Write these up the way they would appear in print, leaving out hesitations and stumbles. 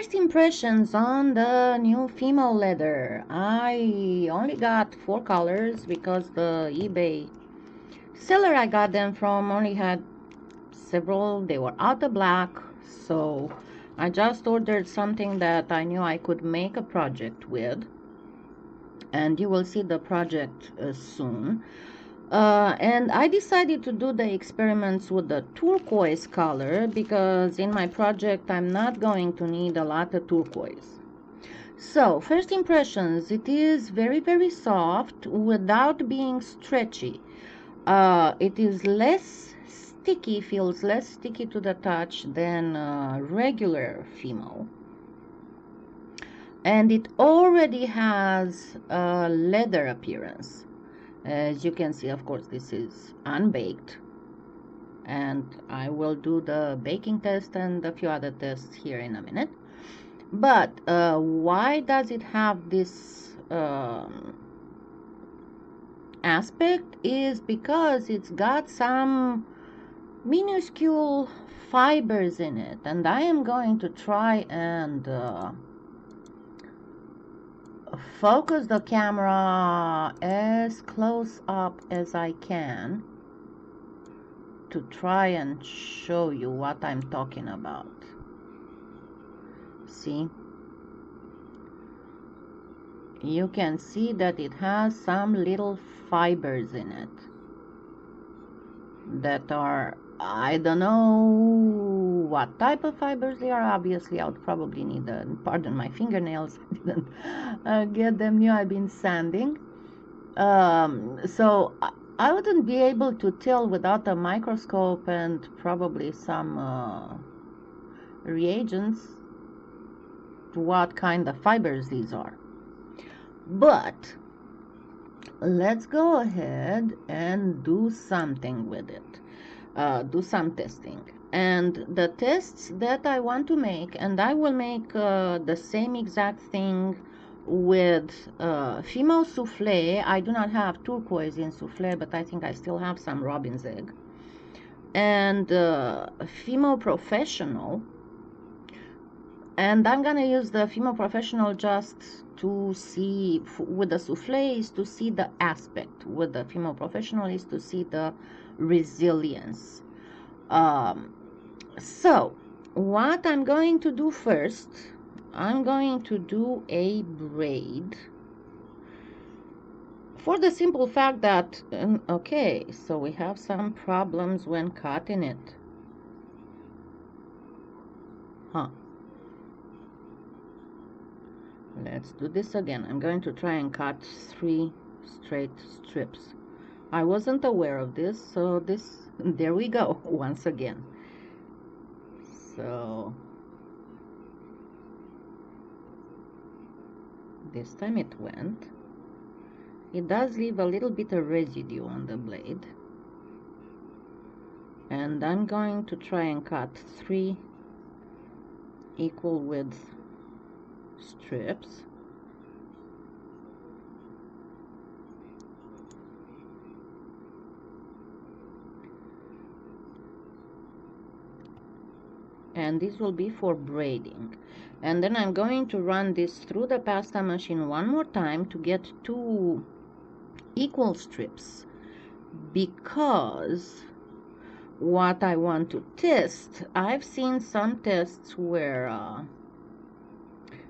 First impressions on the new Fimo leather. I only got 4 colors because the eBay seller I got them from only had several. They were out of black, so I just ordered something that I knew I could make a project with, and you will see the project soon. And I decided to do the experiments with the turquoise color because in my project I'm not going to need a lot of turquoise. So first impressions, it is very soft without being stretchy. It is less sticky, feels less sticky to the touch than regular Fimo. And it already has a leather appearance. As you can see, of course, this is unbaked, and I will do the baking test and a few other tests here in a minute. But why does it have this aspect is because it's got some minuscule fibers in it, and I am going to try and focus the camera as close up as I can to try and show you what I'm talking about. See? You can see that it has some little fibers in it that are, I don't know what type of fibers they are. Obviously, I'll probably need pardon my fingernails. I didn't get them new. I've been sanding. So I wouldn't be able to tell without a microscope and probably some reagents what kind of fibers these are. But let's go ahead and do something with it. Do some testing, and the tests that I want to make, and I will make the same exact thing with Fimo Soufflé. I do not have turquoise in Soufflé, but I think I still have some robin's egg, and Fimo Professional, and I'm gonna use the Fimo Professional just to see with the soufflé is to see the aspect, with the Fimo Professional is to see the resilience. So what I'm going to do first, I'm going to do a braid for the simple fact that okay, so we have some problems when cutting it, Let's do this again. I'm going to try and cut 3 straight strips. I wasn't aware of this, so there we go once again. So this time it went. It does leave a little bit of residue on the blade, and I'm going to try and cut 3 equal width strips. And this will be for braiding, and then I'm going to run this through the pasta machine one more time to get 2 equal strips, because what I want to test, I've seen some tests where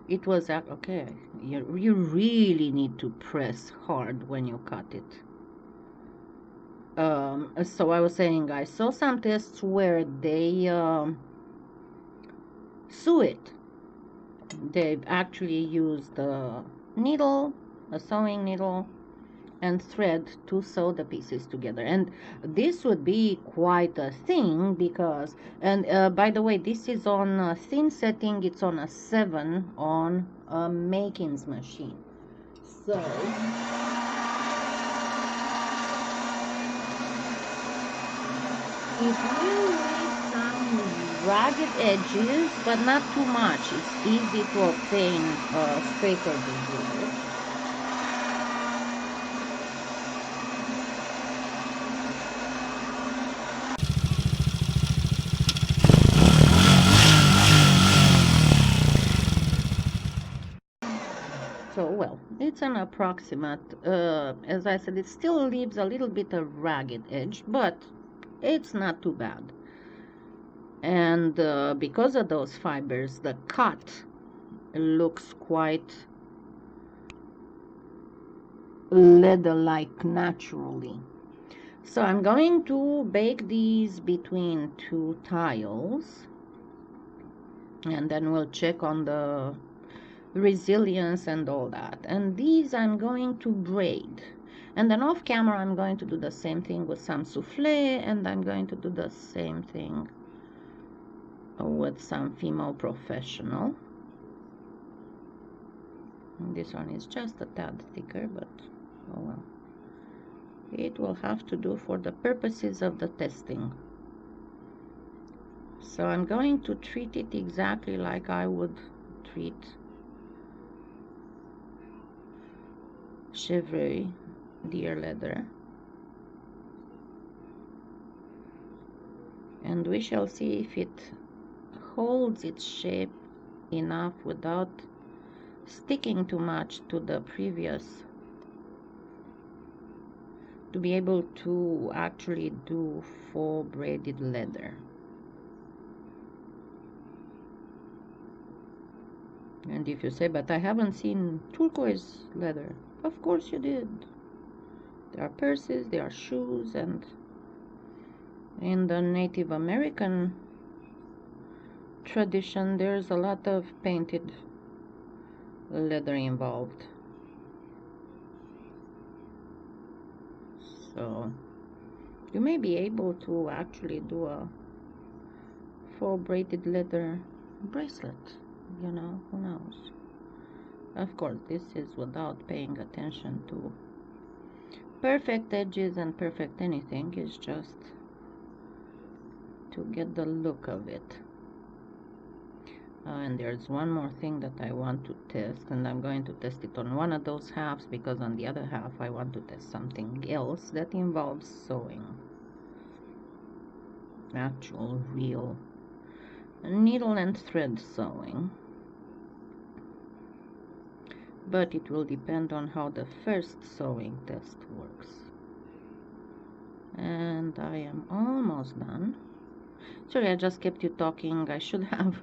it was okay, you really need to press hard when you cut it. So I was saying I saw some tests where they sew it. They've actually used a needle, a sewing needle, and thread to sew the pieces together, and this would be quite a thing because, and by the way, this is on a thin setting. It's on a 7 on a makings machine. So it will leave some ragged edges, but not too much. It's easy to obtain straight edges with it. well, it's an approximate. As I said, it still leaves a little bit of ragged edge, but it's not too bad. And because of those fibers, the cut looks quite leather-like naturally. So I'm going to bake these between 2 tiles, and then we'll check on the resilience and all that. And these I'm going to braid, and then off camera I'm going to do the same thing with some souffle, and I'm going to do the same thing with some Fimo Professional. And this one is just a tad thicker, but oh well, it will have to do for the purposes of the testing. So I'm going to treat it exactly like I would treat Chevreuil deer leather, and we shall see if it holds its shape enough without sticking too much to the previous, to be able to actually do full braided leather. And if you say, but I haven't seen turquoise leather, of course you did. There are purses, there are shoes, and in the Native American tradition there's a lot of painted leather involved. So you may be able to actually do a full braided leather bracelet, you know, who knows. Of course, this is without paying attention to perfect edges and perfect anything. It's just to get the look of it. And there's one more thing that I want to test, and I'm going to test it on one of those halves, because on the other half I want to test something else that involves sewing. Actual, real needle and thread sewing. But it will depend on how the first sewing test works. And I am almost done. Sorry, I just kept you talking. I should have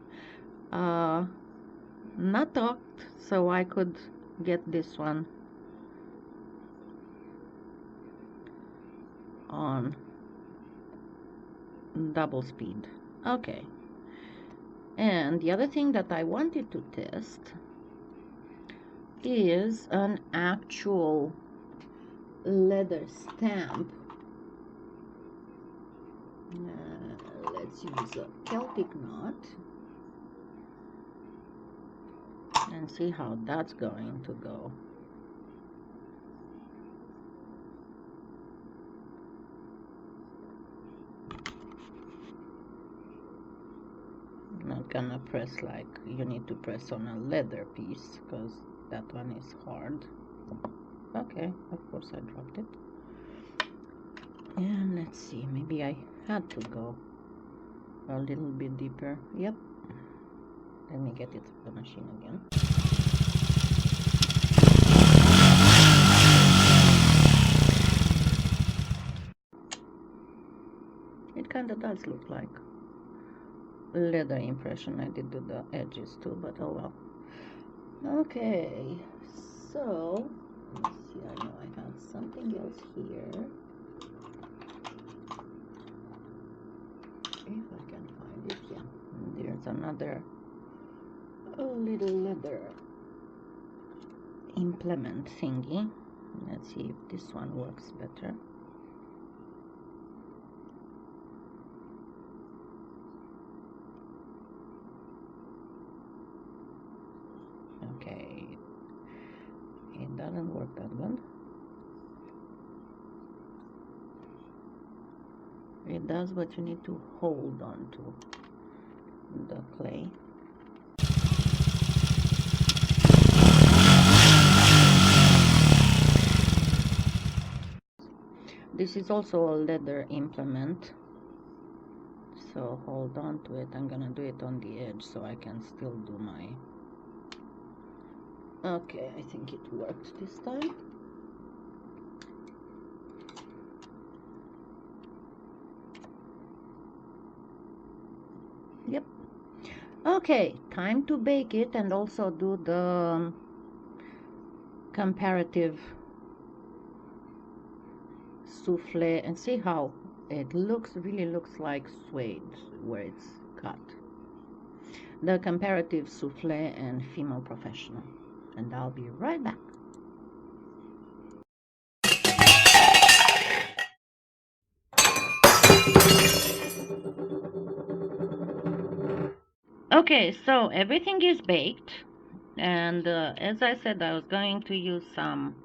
not talked so I could get this one on double speed. Okay. And the other thing that I wanted to test is an actual leather stamp. Let's use a Celtic knot and see how that's going to go. I'm not gonna press like you need to press on a leather piece, because that one is hard. Okay, of course I dropped it. And let's see, maybe I had to go a little bit deeper. Yep. Let me get it to the machine again. It kind of does look like leather impression. I did do the edges too, but oh well. Okay, so let's see. I know I have something else here. If I can find it, yeah. There's another little leather implement thingy. Let's see if this one works better. Okay, it doesn't work that good. It does, but you need to hold on to the clay. This is also a leather implement, so hold on to it. I'm gonna do it on the edge so I can still do my Okay, I think it worked this time. Yep. Okay, time to bake it and also do the comparative souffle and see how it looks. Really looks like suede where it's cut. The comparative souffle and Fimo Professional. And I'll be right back. Okay, so everything is baked, and as I said, I was going to use some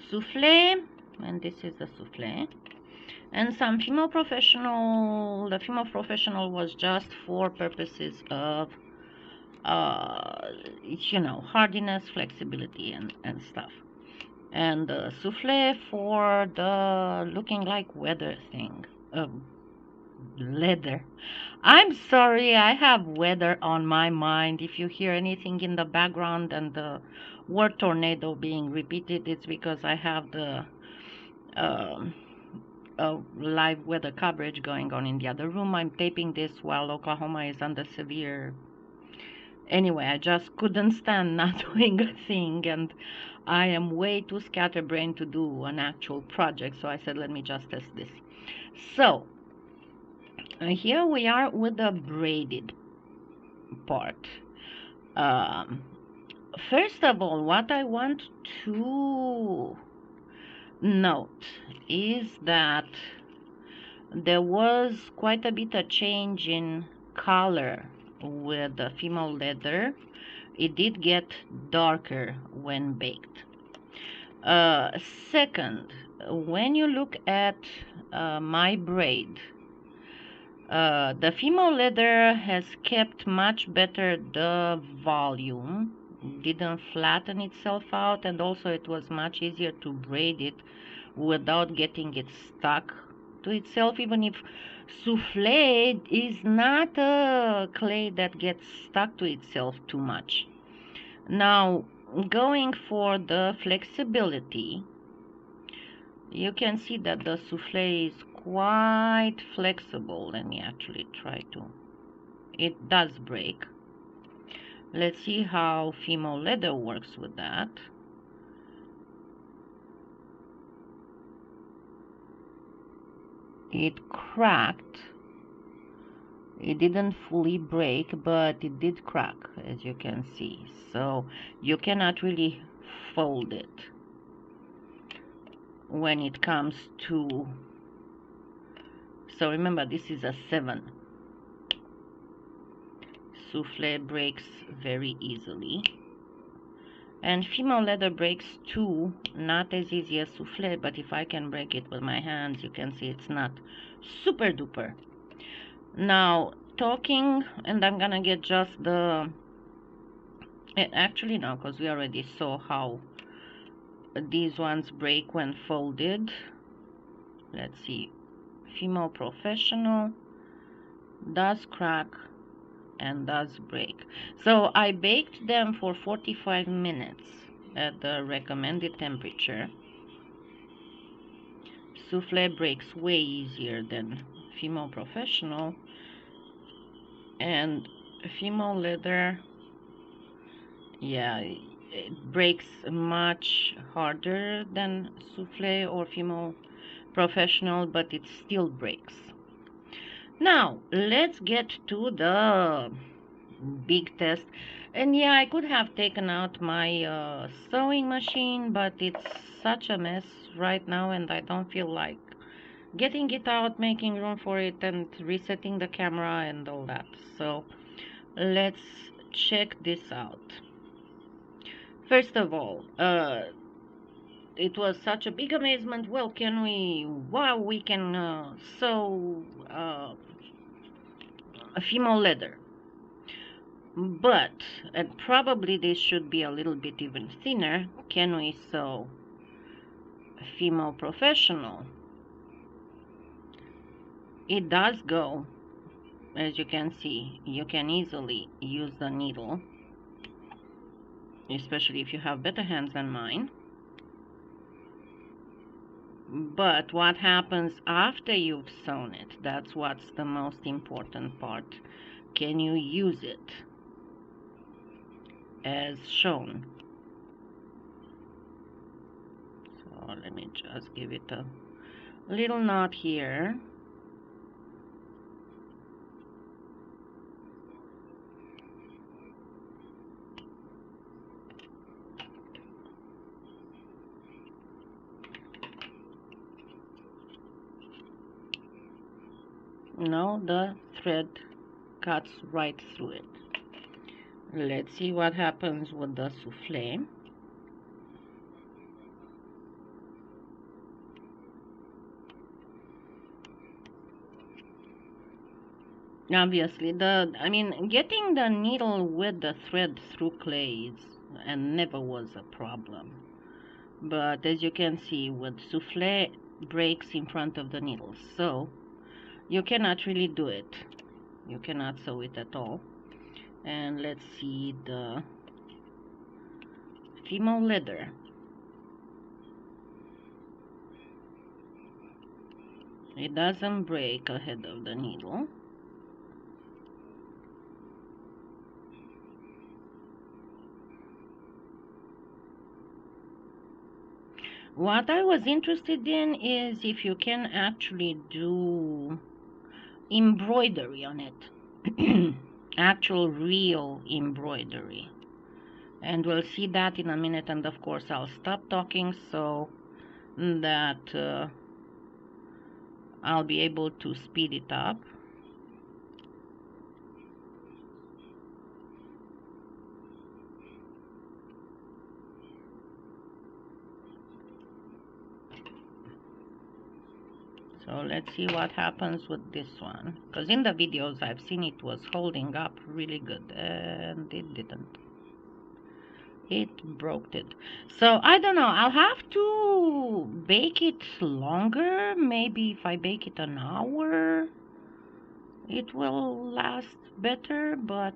souffle, and this is the souffle, and some Fimo Professional. The Fimo Professional was just for purposes of, hardiness, flexibility, and stuff. And the souffle for the looking like weather thing, leather. I'm sorry, I have weather on my mind. If you hear anything in the background and the word tornado being repeated, it's because I have the um, live weather coverage going on in the other room. I'm taping this while Oklahoma is under severe. Anyway, I just couldn't stand not doing a thing, and I am way too scatterbrained to do an actual project, so I said, let me just test this. So, here we are with the braided part. Um, First of all, what I want to note is that there was quite a bit of change in color with the Fimo leather. It did get darker when baked. Uh, Second, when you look at my braid, the Fimo leather has kept much better the volume, didn't flatten itself out, and also it was much easier to braid it without getting it stuck to itself, even if souffle is not a clay that gets stuck to itself too much. Now, going for the flexibility, you can see that the souffle is quite flexible. Let me actually try to. It does break. Let's see how Fimo leather works with that. It cracked. It didn't fully break, but it did crack, as you can see. So you cannot really fold it when it comes to. So remember, this is a 7. Souffle breaks very easily. And Fimo leather breaks too, not as easy as souffle, but if I can break it with my hands, you can see it's not super duper. Now, talking, and I'm gonna get just the, actually no, because we already saw how these ones break when folded. Let's see, Fimo Professional does crack and does break. So I baked them for 45 minutes at the recommended temperature. Souffle breaks way easier than Fimo Professional, and Fimo leather, yeah, it breaks much harder than Souffle or Fimo Professional, but it still breaks. Now let's get to the big test. And yeah, I could have taken out my sewing machine, but it's such a mess right now, and I don't feel like getting it out, making room for it, and resetting the camera and all that. So let's check this out. First of all, it was such a big amazement. Well, wow, we can sew a Fimo leather. But, and probably this should be a little bit even thinner, can we sew Fimo Professional? It does go. As you can see, you can easily use the needle. especially if you have better hands than mine. But what happens after you've sewn it, that's what's the most important part. Can you use it as shown? So let me just give it a little knot here. Now the thread cuts right through it. Let's see what happens with the souffle. Obviously, getting the needle with the thread through clay and never was a problem. But as you can see, with souffle breaks in front of the needle, so you cannot really do it. You cannot sew it at all. And let's see the Fimo leather. It doesn't break ahead of the needle. What I was interested in is if you can actually do embroidery on it. Actual real embroidery. And we'll see that in a minute, and of course I'll stop talking so that I'll be able to speed it up. So let's see what happens with this one, because in the videos I've seen it was holding up really good, and it didn't. It broke it. So I don't know, I'll have to bake it longer. Maybe if I bake it an hour it will last better, but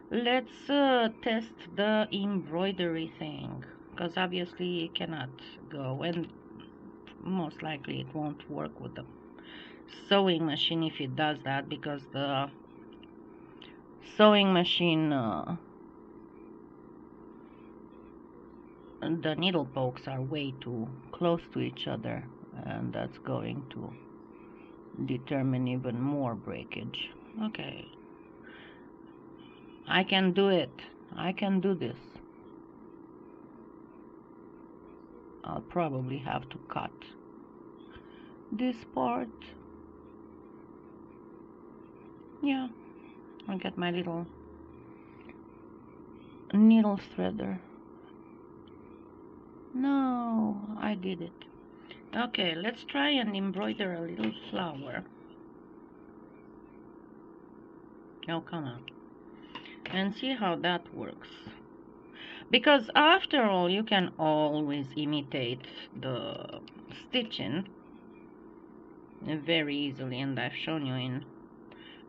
let's test the embroidery thing, because obviously it cannot go, and most likely it won't work with the sewing machine if it does that, because the sewing machine the needle pokes are way too close to each other, and that's going to determine even more breakage. Okay, I can do it. I can do this. I'll probably have to cut this part. Yeah, I'll get my little needle threader. No, I did it. Okay, let's try and embroider a little flower. Oh, come on. And see how that works. Because after all, you can always imitate the stitching very easily, and I've shown you in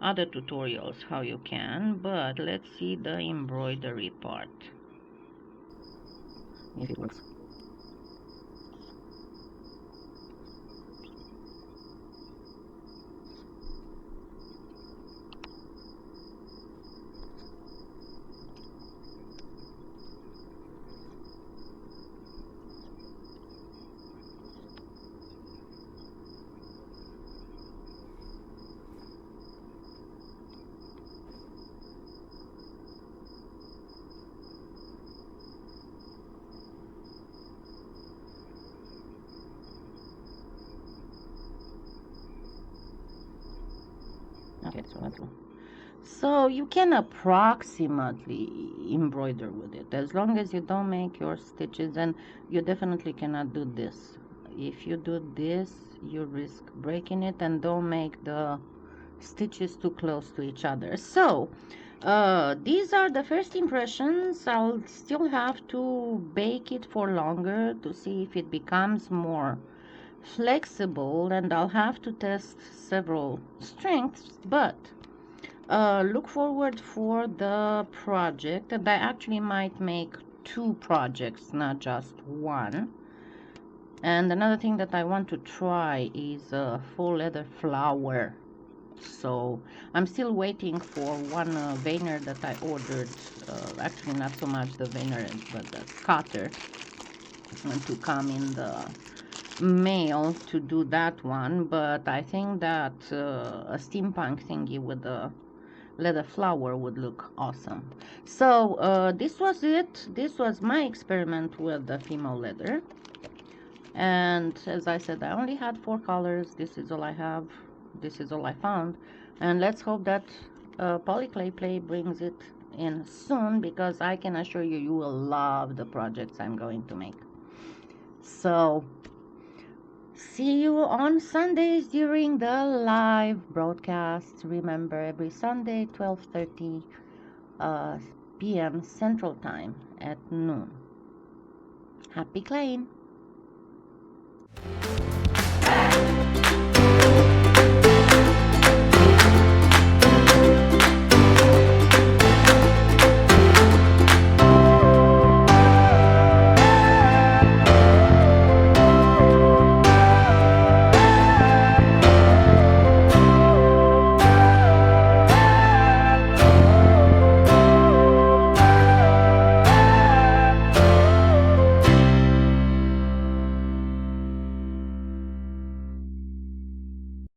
other tutorials how you can, but let's see the embroidery part, if it works. Okay, so that's all. So you can approximately embroider with it, as long as you don't make your stitches, and you definitely cannot do this. If you do this, you risk breaking it, and don't make the stitches too close to each other. So these are the first impressions. I'll still have to bake it for longer to see if it becomes more flexible, and I'll have to test several strengths, but look forward for the project, and I actually might make 2 projects, not just one. And another thing that I want to try is a full leather flower. So I'm still waiting for one veiner that I ordered, actually not so much the veiner but the cutter, to come in the mail to do that one. But I think that a steampunk thingy with a leather flower would look awesome. So this was it. This was my experiment with the Fimo leather, and as I said, I only had 4 colors. This is all I have, this is all I found, and let's hope that PolyClay Play brings it in soon, because I can assure you, you will love the projects I'm going to make. So see you on Sundays during the live broadcasts. Remember, every Sunday 12:30 p.m. Central Time at noon. Happy claying!